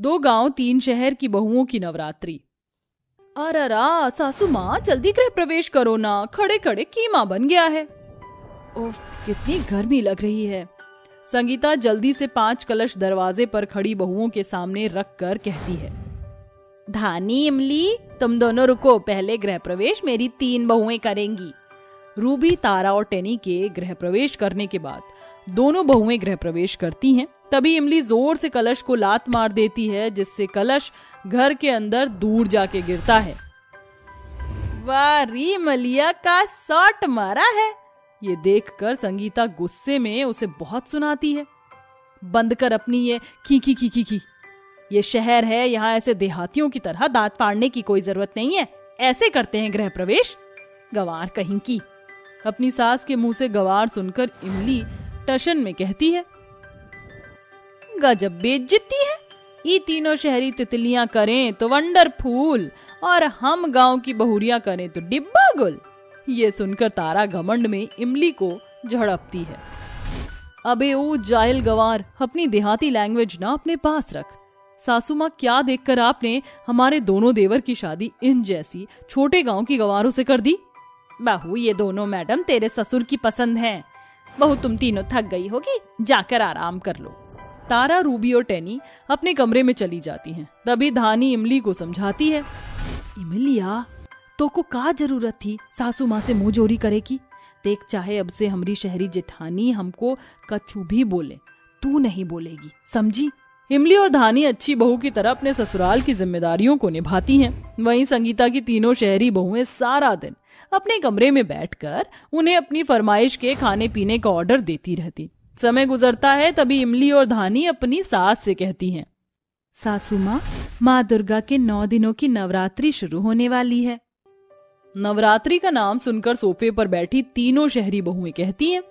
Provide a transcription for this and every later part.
दो गांव तीन शहर की बहुओं की नवरात्रि। अररा सासू माँ, जल्दी गृह प्रवेश करो ना, खड़े खड़े कीमा बन गया है। उफ, कितनी गर्मी लग रही है। संगीता जल्दी से 5 कलश दरवाजे पर खड़ी बहुओं के सामने रख कर कहती है, धानी, इमली, तुम दोनों रुको, पहले गृह प्रवेश मेरी 3 बहुएं करेंगी। रूबी, तारा और टेनी के गृह प्रवेश करने के बाद दोनों बहुएं गृह प्रवेश करती हैं। तभी इमली जोर से कलश को लात मार देती है, जिससे कलश घर के अंदर दूर जाके गिरता है। वाह री, मलिया का शॉट मारा है। ये देखकर संगीता गुस्से में उसे बहुत सुनाती है, बंद कर अपनी ये की। ये शहर है, यहाँ ऐसे देहातियों की तरह दांत फाड़ने की कोई जरूरत नहीं है। ऐसे करते हैं गृह प्रवेश, गंवार कहीं की। अपनी सास के मुंह से गंवार सुनकर इमली टशन में कहती है, गजब बेइज्जती है। ये तीनों शहरी तितलियां करें तो वंडरफुल, और हम गांव की बहुरियां करें तो डिब्बा गुल। ये सुनकर तारा घमंड में इमली को झड़पती है। अबे ओ जाहिल गंवार, अपनी देहाती लैंग्वेज ना अपने पास रख। सासू माँ, क्या देखकर आपने हमारे दोनों देवर की शादी इन जैसी छोटे गांव की गंवारों से कर दी? बहू, ये दोनों मैडम तेरे ससुर की पसंद हैं। बहू, तुम तीनों थक गई होगी, जाकर आराम कर लो। तारा, रूबी और टेनी अपने कमरे में चली जाती हैं। तभी धानी इमली को समझाती है, इमलिया, तो को का जरूरत थी सासू माँ से मुंह जोरी करे की? देख, चाहे अब से हमारी शहरी जेठानी हमको कछु भी बोले, तू नहीं बोलेगी, समझी? इमली और धानी अच्छी बहू की तरह अपने ससुराल की जिम्मेदारियों को निभाती हैं। वहीं संगीता की तीनों शहरी बहुएं सारा दिन अपने कमरे में बैठकर उन्हें अपनी फरमाइश के खाने पीने का ऑर्डर देती रहती। समय गुजरता है, तभी इमली और धानी अपनी सास से कहती हैं, सासू माँ दुर्गा के 9 दिनों की नवरात्रि शुरू होने वाली है। नवरात्रि का नाम सुनकर सोफे पर बैठी तीनों शहरी बहुएं कहती हैं,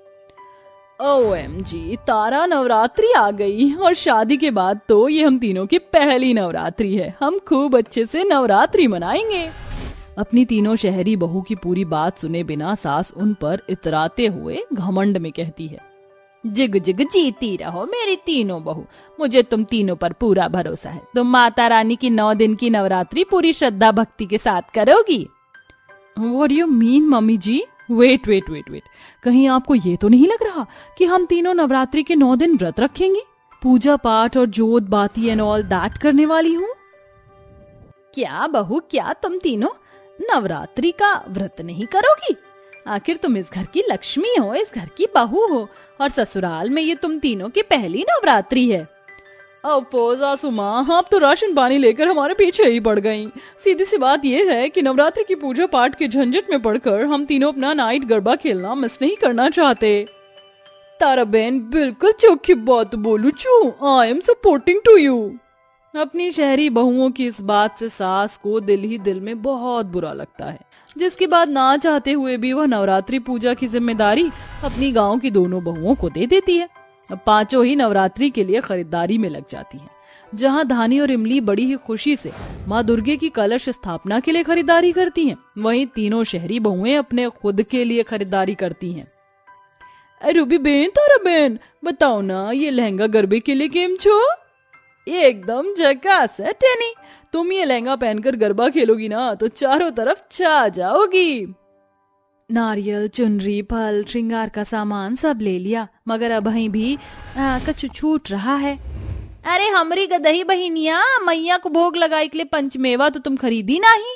OMG, तारा, नवरात्रि आ गई, और शादी के बाद तो ये हम तीनों की पहली नवरात्रि है। हम खूब अच्छे से नवरात्रि मनाएंगे। अपनी तीनों शहरी बहू की पूरी बात सुने बिना सास उन पर इतराते हुए घमंड में कहती है, जिग जिग जीती रहो मेरी तीनों बहू, मुझे तुम तीनों पर पूरा भरोसा है। तुम माता रानी की 9 दिन की नवरात्रि पूरी श्रद्धा भक्ति के साथ करोगी। What do you mean, mummy ji? Wait, कहीं आपको ये तो नहीं लग रहा कि हम तीनों नवरात्रि के 9 दिन व्रत रखेंगे, पूजा पाठ और जोत बाती एंड ऑल दैट करने वाली हूँ? क्या बहू, क्या तुम तीनों नवरात्रि का व्रत नहीं करोगी? आखिर तुम इस घर की लक्ष्मी हो, इस घर की बहू हो, और ससुराल में ये तुम तीनों की पहली नवरात्रि है। सासू माँ, आप तो राशन पानी लेकर हमारे पीछे ही पड़ गईं। सीधी सी बात यह है कि नवरात्रि की पूजा पाठ के झंझट में पड़कर हम तीनों अपना नाइट गरबा खेलना मिस नहीं करना चाहते। तारा बहन, बिल्कुल चौखी बात बोलू चू, I am supporting to you. अपनी शहरी बहुओं की इस बात से सास को दिल ही दिल में बहुत बुरा लगता है, जिसके बाद ना चाहते हुए भी वह नवरात्रि पूजा की जिम्मेदारी अपनी गांव की दोनों बहुओं को दे देती है। अब पांचों ही नवरात्रि के लिए खरीदारी में लग जाती हैं। जहां धानी और इमली बड़ी ही खुशी से माँ दुर्गे की कलश स्थापना के लिए खरीदारी करती हैं, वहीं तीनों शहरी बहुएं अपने खुद के लिए खरीदारी करती हैं। रूबी बेन, तारा बेन, बताओ ना, ये लहंगा गरबे के लिए केम छो? एकदम झकास है टेनी, तुम ये लहंगा पहनकर गरबा खेलोगी ना तो चारों तरफ छा जाओगी। नारियल, चुनरी, फल, श्रृंगार का सामान सब ले लिया, मगर अब भी कुछ छूट रहा है। अरे हमरी गदही बहिनिया, मैया को भोग लगाए के लिए पंचमेवा तो तुम खरीदी नहीं।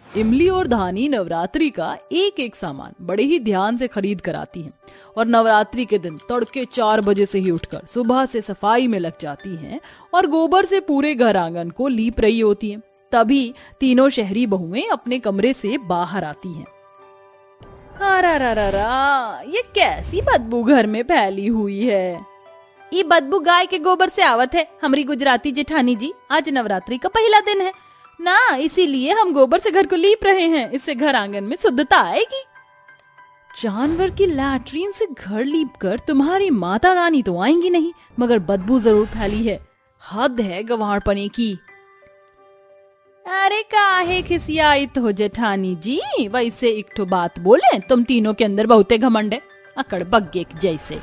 इमली और धानी नवरात्रि का एक एक सामान बड़े ही ध्यान से खरीद कर आती हैं और नवरात्रि के दिन तड़के 4 बजे से ही उठकर सुबह से सफाई में लग जाती हैं और गोबर से पूरे घर आंगन को लीप रही होती हैं। तभी तीनों शहरी बहुएं अपने कमरे से बाहर आती हैं। अरे ये कैसी बदबू घर में फैली हुई है? ये बदबू गाय के गोबर से आवत है हमारी गुजराती जेठानी जी। आज नवरात्रि का पहला दिन है ना, इसीलिए हम गोबर से घर को लीप रहे हैं, इससे घर आंगन में शुद्धता आएगी। जानवर की लैट्रीन से घर लीप कर तुम्हारी माता रानी तो आएंगी नहीं, मगर बदबू जरूर फैली है। हद है गंवारपने की। अरे काहे खिसियाइत हो जेठानी जी, वैसे एक ठो बात बोले, तुम तीनों के अंदर बहुते घमंड है, अकड़ बग्गे जैसे।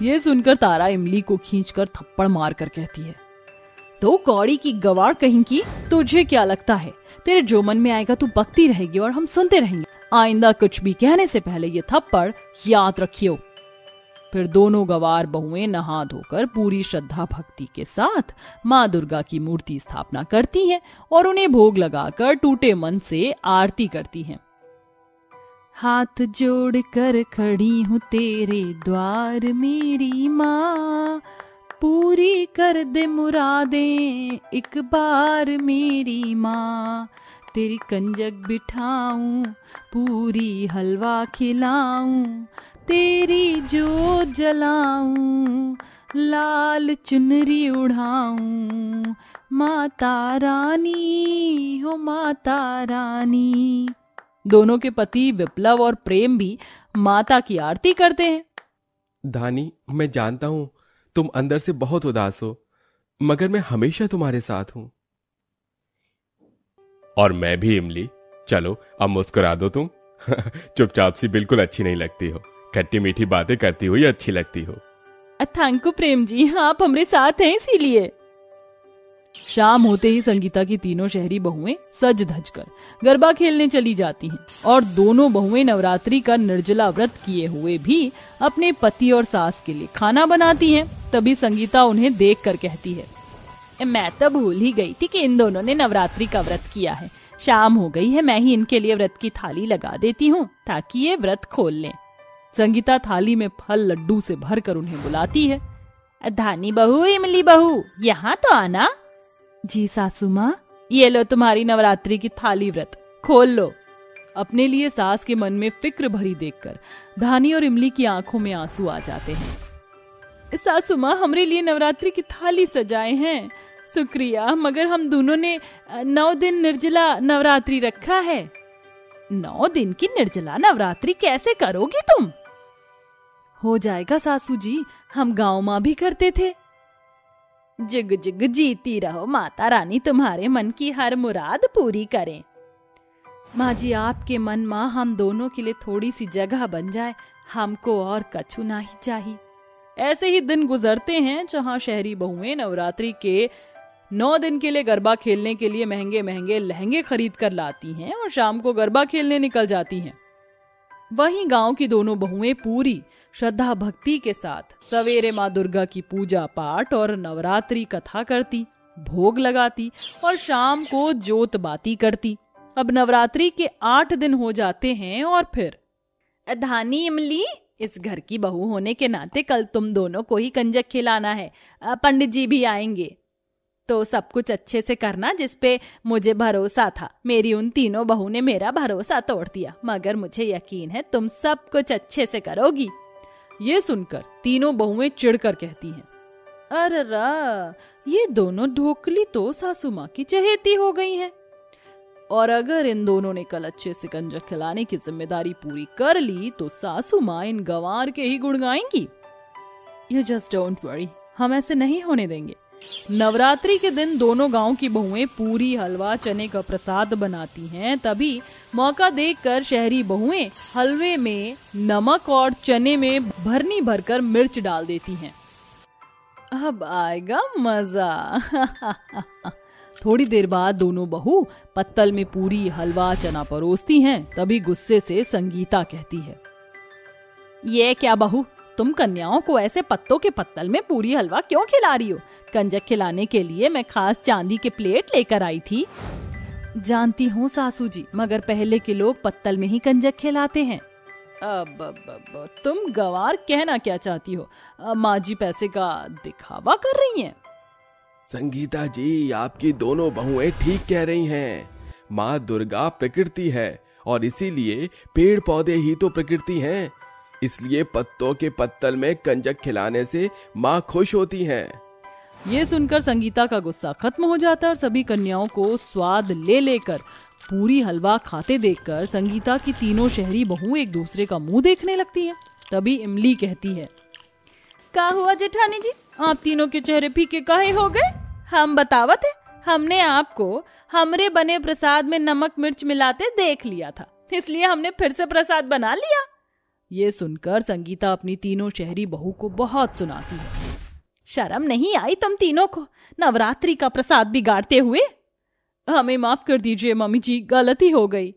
ये सुनकर तारा इमली को खींचकर थप्पड़ मार कर कहती है, तो कौड़ी की गवार कहीं की, तुझे क्या लगता है तेरे जो मन में आएगा तू बकती रहेगी और हम सुनते रहेंगे। आइंदा कुछ भी कहने से पहले ये थप्पड़ याद रखियो। फिर दोनों गवार बहुएं नहा धोकर पूरी श्रद्धा भक्ति के साथ माँ दुर्गा की मूर्ति स्थापना करती हैं और उन्हें भोग लगाकर टूटे मन से आरती करती हैं। हाथ जोड़ कर खड़ी हूँ तेरे द्वार मेरी माँ, पूरी कर दे मुरादें एक बार मेरी माँ। तेरी कंजक बिठाऊं, पूरी हलवा खिलाऊं, तेरी जोत जलाऊं, लाल चुनरी उड़ाऊं, माता रानी हो माता रानी। दोनों के पति विप्लव और प्रेम भी माता की आरती करते हैं। धानी, मैं जानता हूं तुम अंदर से बहुत उदास हो, मगर मैं हमेशा तुम्हारे साथ हूं। और मैं भी इमली, चलो अब मुस्कुरा दो तुम। चुपचाप सी बिल्कुल अच्छी नहीं लगती हो, खट्टी मीठी बातें करती हुई अच्छी लगती हो। थैंक यू प्रेम जी, आप हमारे साथ हैं इसीलिए। शाम होते ही संगीता की तीनों शहरी बहुएं सज धज कर गरबा खेलने चली जाती हैं और दोनों बहुएं नवरात्रि का निर्जला व्रत किए हुए भी अपने पति और सास के लिए खाना बनाती हैं। तभी संगीता उन्हें देखकर कहती है, मैं तो भूल ही गई थी कि इन दोनों ने नवरात्रि का व्रत किया है। शाम हो गई है, मैं ही इनके लिए व्रत की थाली लगा देती हूँ ताकि ये व्रत खोल लें। संगीता थाली में फल लड्डू से भरकर उन्हें बुलाती है। धानी बहू, इमली बहू, यहाँ तो आना। जी सासू माँ, ये लो तुम्हारी नवरात्रि की थाली, व्रत खोल लो। अपने लिए सास के मन में फिक्र भरी देखकर धानी और इमली की आंखों में आंसू आ जाते हैं। सासू माँ, हमारे लिए नवरात्रि की थाली सजाए हैं। शुक्रिया, मगर हम दोनों ने 9 दिन निर्जला नवरात्रि रखा है। 9 दिन की निर्जला नवरात्रि कैसे करोगी तुम? हो जाएगा सासू जी, हम गाँव माँ भी करते थे। जुग जुग जीती रहो, माता रानी तुम्हारे मन की हर मुराद पूरी करें। माँ जी, आपके मन माँ हम दोनों के लिए थोड़ी सी जगह बन जाए, हमको और कछु नहीं चाहिए। ऐसे ही दिन गुजरते हैं जहाँ शहरी बहुएं नवरात्रि के 9 दिन के लिए गरबा खेलने के लिए महंगे महंगे लहंगे खरीद कर लाती हैं और शाम को गरबा खेलने निकल जाती हैं। वहीं गांव की दोनों बहुएं पूरी श्रद्धा भक्ति के साथ सवेरे माँ दुर्गा की पूजा पाठ और नवरात्रि कथा करती, भोग लगाती और शाम को जोत बाती करती। अब नवरात्रि के 8 दिन हो जाते हैं और फिर धानी, इमली, इस घर की बहू होने के नाते कल तुम दोनों को ही कंजक खिलाना है। पंडित जी भी आएंगे, तो सब कुछ अच्छे से करना जिसपे मुझे भरोसा था। मेरी उन तीनों बहू ने मेरा भरोसा तोड़ दिया, मगर मुझे यकीन है तुम सब कुछ अच्छे से करोगी। ये सुनकर तीनों बहुएं चिढ़कर कहती हैं, अरे ये दोनों ढोकली तो सासू माँ की चहेती हो गई हैं, और अगर इन दोनों ने कल अच्छे से कंजक खिलाने की जिम्मेदारी पूरी कर ली तो सासू माँ इन गंवार के ही गुण गाएंगी। You just don't worry, हम ऐसे नहीं होने देंगे। नवरात्रि के दिन दोनों गांव की बहुएं पूरी, हलवा, चने का प्रसाद बनाती हैं। तभी मौका देखकर शहरी बहुएं हलवे में नमक और चने में भरनी भरकर मिर्च डाल देती हैं। अब आएगा मजा। थोड़ी देर बाद दोनों बहू पत्तल में पूरी, हलवा, चना परोसती हैं। तभी गुस्से से संगीता कहती है, ये क्या बहू, तुम कन्याओं को ऐसे पत्तों के पत्तल में पूरी हलवा क्यों खिला रही हो? कंजक खिलाने के लिए मैं खास चांदी के प्लेट लेकर आई थी। जानती हूँ सासू जी, मगर पहले के लोग पत्तल में ही कंजक खिलाते हैं। अब तुम गंवार कहना क्या चाहती हो? माँ जी पैसे का दिखावा कर रही हैं। संगीता जी, आपकी दोनों बहुएं ठीक कह रही हैं। माँ दुर्गा प्रकृति है और इसीलिए पेड़ पौधे ही तो प्रकृति हैं। इसलिए पत्तों के पत्तल में कंजक खिलाने से माँ खुश होती हैं। ये सुनकर संगीता का गुस्सा खत्म हो जाता है और सभी कन्याओं को स्वाद ले लेकर पूरी हलवा खाते देखकर संगीता की तीनों शहरी बहू एक दूसरे का मुंह देखने लगती हैं। तभी इमली कहती है, क्या हुआ जेठानी जी, आप तीनों के चेहरे फीके काहे हो गए? हम बतावत है, हमने आपको हमरे बने प्रसाद में नमक मिर्च मिलाते देख लिया था, इसलिए हमने फिर से प्रसाद बना लिया। ये सुनकर संगीता अपनी तीनों शहरी बहू को बहुत सुनाती है। शर्म नहीं आई तुम तीनों को नवरात्रि का प्रसाद बिगाड़ते हुए? हमें माफ कर दीजिए मम्मी जी, गलती हो गई।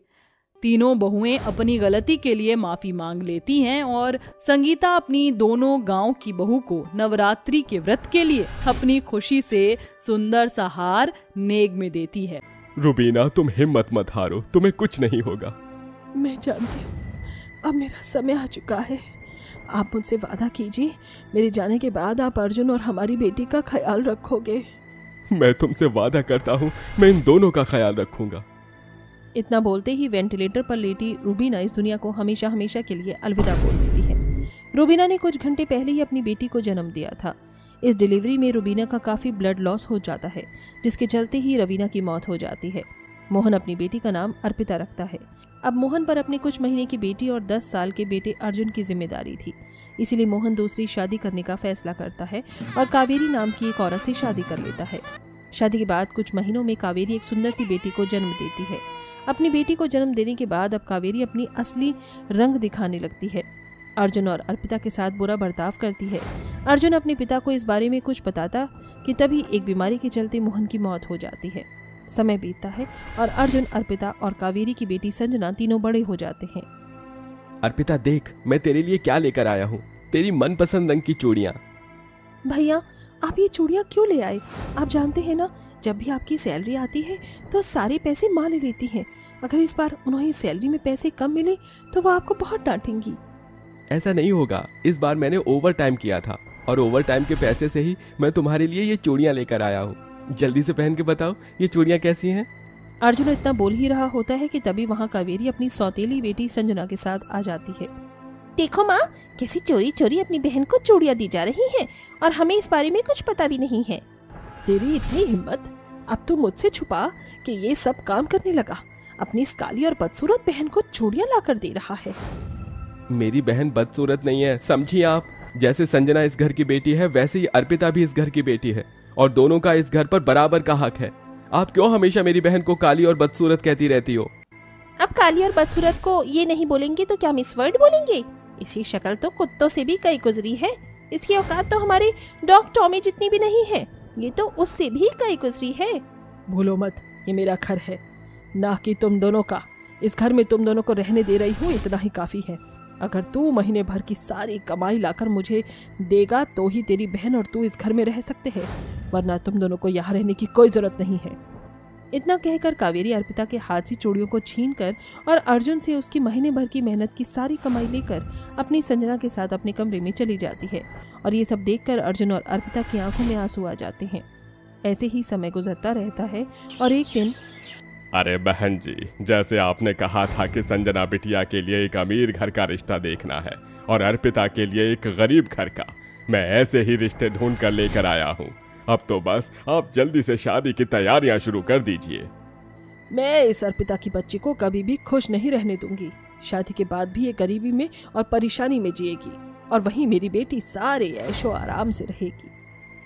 तीनों बहुएं अपनी गलती के लिए माफी मांग लेती हैं और संगीता अपनी दोनों गांव की बहू को नवरात्रि के व्रत के लिए अपनी खुशी से सुंदर सा हार नेग में देती है। रुबीना, तुम हिम्मत मत हारो, तुम्हें कुछ नहीं होगा। मैं जानती हूँ, अब मेरा समय आ चुका है। आप मुझसे वादा कीजिए, मेरे जाने के बाद आप अर्जुन और हमारी बेटी का ख्याल रखोगे। मैं तुमसे वादा करता हूँ, मैं इन दोनों का ख्याल रखूंगा। इतना बोलते ही वेंटिलेटर पर लेटी रुबीना इस दुनिया को हमेशा हमेशा के लिए अलविदा बोल देती है। रुबीना ने कुछ घंटे पहले ही अपनी बेटी को जन्म दिया था। इस डिलीवरी में रुबीना का काफी ब्लड लॉस हो जाता है, जिसके चलते ही रवीना की मौत हो जाती है। मोहन अपनी बेटी का नाम अर्पिता रखता है। अब मोहन पर अपने कुछ महीने की बेटी और 10 साल के बेटे अर्जुन की जिम्मेदारी थी, इसीलिए मोहन दूसरी शादी करने का फैसला करता है और कावेरी नाम की एक औरत से शादी कर लेता है। शादी के बाद कुछ महीनों में कावेरी एक सुंदर सी बेटी को जन्म देती है। अपनी बेटी को जन्म देने के बाद अब कावेरी अपनी असली रंग दिखाने लगती है। अर्जुन और अर्पिता के साथ बुरा बर्ताव करती है। अर्जुन अपने पिता को इस बारे में कुछ बताता कि तभी एक बीमारी के चलते मोहन की मौत हो जाती है। समय बीतता है और अर्जुन, अर्पिता और कावेरी की बेटी संजना तीनों बड़े हो जाते हैं। अर्पिता देख, मैं तेरे लिए क्या लेकर आया हूँ, तेरी मनपसंद रंग की चूड़ियाँ। भैया, आप ये चूड़ियाँ क्यों ले आए? आप जानते हैं ना, जब भी आपकी सैलरी आती है तो सारे पैसे माँ ले लेती हैं। अगर इस बार उन्हें सैलरी में पैसे कम मिले तो वो आपको बहुत डांटेंगी। ऐसा नहीं होगा, इस बार मैंने ओवर टाइम किया था और ओवर टाइम के पैसे से ही मैं तुम्हारे लिए ये चूड़ियाँ लेकर आया हूँ। जल्दी से पहन के बताओ ये चूड़ियाँ कैसी हैं? अर्जुन इतना बोल ही रहा होता है कि तभी वहाँ कावेरी अपनी सौतेली बेटी संजना के साथ आ जाती है। देखो माँ, कैसी चोरी चोरी अपनी बहन को चूड़ियाँ दी जा रही हैं और हमें इस बारे में कुछ पता भी नहीं है। तेरी इतनी हिम्मत, अब तू मुझसे छुपा कि ये सब काम करने लगा। अपनी इस काली और बदसूरत बहन को चूड़ियाँ लाकर दे रहा है। मेरी बहन बदसूरत नहीं है, समझिए आप। जैसे संजना इस घर की बेटी है, वैसे ही अर्पिता भी इस घर की बेटी है और दोनों का इस घर पर बराबर का हक है। आप क्यों हमेशा मेरी बहन को काली और बदसूरत कहती रहती हो? अब काली और बदसूरत को ये नहीं बोलेंगे तो क्या मिस वर्ड बोलेंगे? इसी शक्ल तो कुत्तों से भी कई गुजरी है। इसकी औकात तो हमारे डॉग टॉमी जितनी भी नहीं है, ये तो उससे भी कई गुजरी है। भूलो मत, ये मेरा घर है, ना कि तुम दोनों का। इस घर में तुम दोनों को रहने दे रही हूँ, इतना ही काफी है। अगर तू महीने भर की सारी कमाई लाकर मुझे देगा तो ही तेरी बहन और तू इस घर में रह सकते हैं, वरना तुम दोनों को यहाँ रहने की कोई जरूरत नहीं है। इतना कहकर कावेरी अर्पिता के हाथ से चूड़ियों को छीनकर और अर्जुन से उसकी महीने भर की मेहनत की सारी कमाई लेकर अपनी संजना के साथ अपने कमरे में चली जाती है। और ये सब देखकर अर्जुन और अर्पिता की आंखों में आंसू आ जाते हैं। ऐसे ही समय गुजरता रहता है और एक दिन, अरे बहन जी, जैसे आपने कहा था कि संजना बिटिया के लिए एक अमीर घर का रिश्ता देखना है और अर्पिता के लिए एक गरीब घर का, मैं ऐसे ही रिश्ते ढूंढ कर लेकर आया हूँ। अब तो बस आप जल्दी से शादी की तैयारियां शुरू कर दीजिए। मैं इस अर्पिता की बच्ची को कभी भी खुश नहीं रहने दूंगी। शादी के बाद भी ये गरीबी में और परेशानी में जिएगी और वहीं मेरी बेटी सारे ऐशो आराम से रहेगी।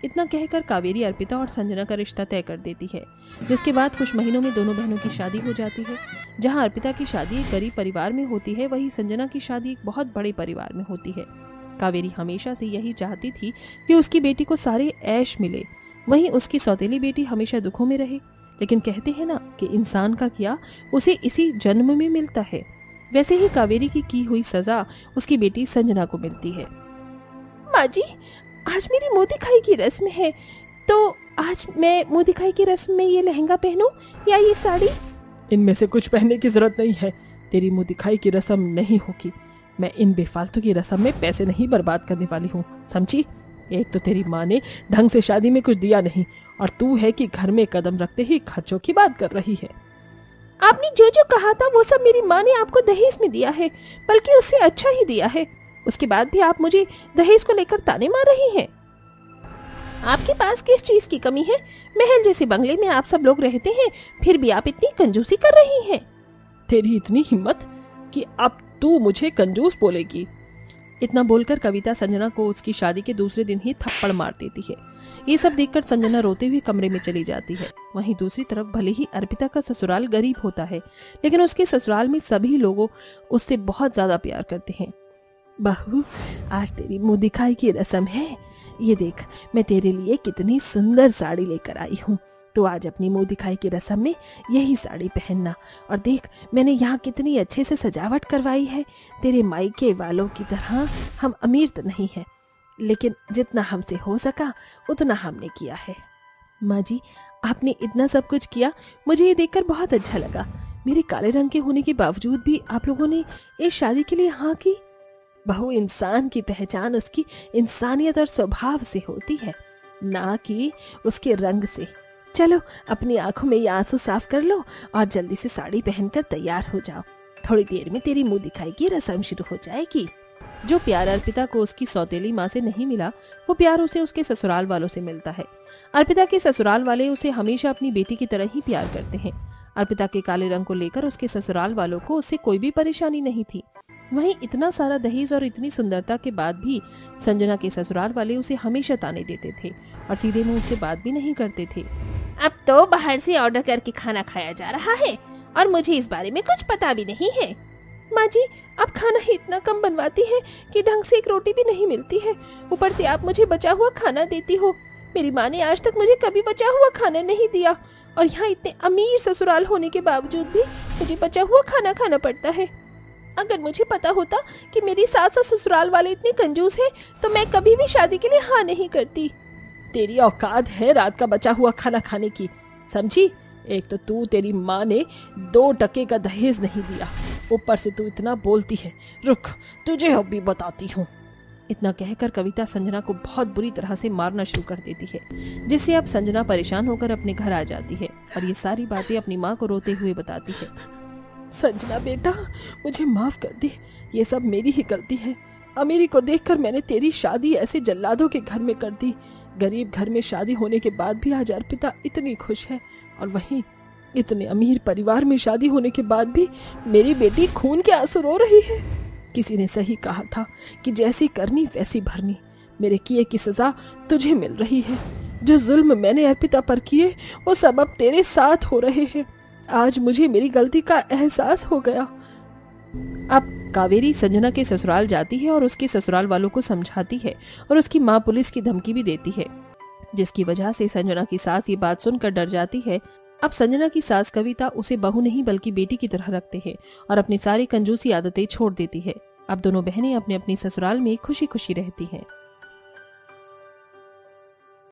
इतना कहकर कावेरी अर्पिता और संजना का रिश्ता तय कर देती है, जिसके बाद कुछ महीनों में दोनों बहनों की शादी हो जाती है। जहां अर्पिता की शादी एक गरीब परिवार में होती है, वहीं संजना की शादी एक बहुत बड़े परिवार में होती है। कावेरी हमेशा से यही चाहती थी कि उसकी बेटी को सारे ऐश मिले, वहीं उसकी सौतेली बेटी हमेशा दुखों में रहे। लेकिन कहते हैं ना कि इंसान का किया उसे इसी जन्म में मिलता है, वैसे ही कावेरी की हुई सजा उसकी बेटी संजना को मिलती है। माँ जी, आज मेरी मुंह दिखाई की रस्म है, तो आज मैं मुंह दिखाई की रस्म में ये लहंगा पहनूं या ये साड़ी? इनमें से कुछ पहनने की जरूरत नहीं है। तेरी मुंह दिखाई की रस्म नहीं होगी। मैं इन बेफालतू की रस्म में पैसे नहीं बर्बाद करने वाली हूँ, समझी? एक तो तेरी माँ ने ढंग से शादी में कुछ दिया नहीं और तू है कि घर में कदम रखते ही खर्चों की बात कर रही है। आपने जो जो कहा था वो सब मेरी माँ ने आपको दहेज में दिया है, बल्कि उससे अच्छा ही दिया है। उसके बाद भी आप मुझे दहेज को लेकर ताने मार रही हैं। आपके पास किस चीज की कमी है? महल जैसे बंगले में आप सब लोग रहते हैं, फिर भी आप इतनी कंजूसी कर रही हैं। तेरी इतनी हिम्मत कि अब तू मुझे कंजूस बोलेगी? इतना बोलकर कविता संजना को उसकी शादी के दूसरे दिन ही थप्पड़ मार देती है। ये सब देखकर संजना रोते हुए कमरे में चली जाती है। वहीं दूसरी तरफ भले ही अर्पिता का ससुराल गरीब होता है, लेकिन उसके ससुराल में सभी लोग उससे बहुत ज्यादा प्यार करते हैं। बहू, आज तेरी मुंह दिखाई की रस्म है, ये देख, मैं तेरे लिए कितनी सुंदर साड़ी लेकर आई हूँ। तो आज अपनी मुंह दिखाई की रस्म में यही साड़ी पहनना। और देख, मैंने यहाँ कितनी अच्छे से सजावट करवाई है। तेरे मायके वालों की तरह हम अमीर तो नहीं है, लेकिन जितना हमसे हो सका उतना हमने किया है। माँ जी, आपने इतना सब कुछ किया, मुझे ये देखकर बहुत अच्छा लगा। मेरे काले रंग के होने के बावजूद भी आप लोगों ने इस शादी के लिए हाँ की। बहू, इंसान की पहचान उसकी इंसानियत और स्वभाव से होती है, ना कि उसके रंग से। चलो, अपनी आंखों में ये आंसू साफ कर लो और जल्दी से साड़ी पहनकर तैयार हो जाओ। थोड़ी देर में तेरी मुंह दिखाई की रस्म शुरू हो जाएगी। जो प्यार अर्पिता को उसकी सौतेली माँ से नहीं मिला, वो प्यार उसे उसके ससुराल वालों से मिलता है। अर्पिता के ससुराल वाले उसे हमेशा अपनी बेटी की तरह ही प्यार करते हैं। अर्पिता के काले रंग को लेकर उसके ससुराल वालों को उससे कोई भी परेशानी नहीं थी। वहीं इतना सारा दहेज और इतनी सुंदरता के बाद भी संजना के ससुराल वाले उसे हमेशा ताने देते थे और सीधे मुंह उससे बात भी नहीं करते थे। अब तो बाहर से ऑर्डर करके खाना खाया जा रहा है और मुझे इस बारे में कुछ पता भी नहीं है। माँ जी, आप खाना ही इतना कम बनवाती हैं कि ढंग से एक रोटी भी नहीं मिलती है। ऊपर से आप मुझे बचा हुआ खाना देती हो। मेरी माँ ने आज तक मुझे कभी बचा हुआ खाना नहीं दिया, और यहाँ इतने अमीर ससुराल होने के बावजूद भी मुझे बचा हुआ खाना खाना पड़ता है। अगर मुझे पता होता कि मेरी सास और ससुराल वाले इतने कंजूस हैं, तो मैं कभी भी शादी के लिए हाँ नहीं करती। तेरी औकात है रात का बचा हुआ खाना खाने की, समझी? एक तो तू, तेरी माँ ने 2 टके का दहेज नहीं दिया, ऊपर से तू इतना बोलती है। रुक, तुझे अब भी बताती हूँ। इतना कहकर कविता संजना को बहुत बुरी तरह से मारना शुरू कर देती है, जिससे अब संजना परेशान होकर अपने घर आ जाती है और ये सारी बातें अपनी माँ को रोते हुए बताती है। संजना बेटा, मुझे माफ कर दे, ये सब मेरी ही गलती है। अमीरी को देखकर मैंने तेरी शादी ऐसे जल्लादों के घर में कर दी। गरीब घर में शादी होने के बाद भी आज अर्पिता इतनी खुश है, और वहीं इतने अमीर परिवार में शादी होने के बाद भी मेरी बेटी खून के आंसू रो रही है। किसी ने सही कहा था कि जैसी करनी वैसी भरनी। मेरे किए की सजा तुझे मिल रही है। जो जुल्म मैंने अर्पिता पर किए, वो सब अब तेरे साथ हो रहे हैं। आज मुझे मेरी गलती का एहसास हो गया। अब कावेरी संजना के ससुराल जाती है और उसके ससुराल वालों को समझाती है और उसकी माँ पुलिस की धमकी भी देती है, जिसकी वजह से संजना की सास ये बात सुनकर डर जाती है। अब संजना की सास कविता उसे बहू नहीं बल्कि बेटी की तरह रखते हैं और अपनी सारी कंजूसी आदतें छोड़ देती है। अब दोनों बहनें अपने अपने ससुराल में खुशी खुशी रहती हैं।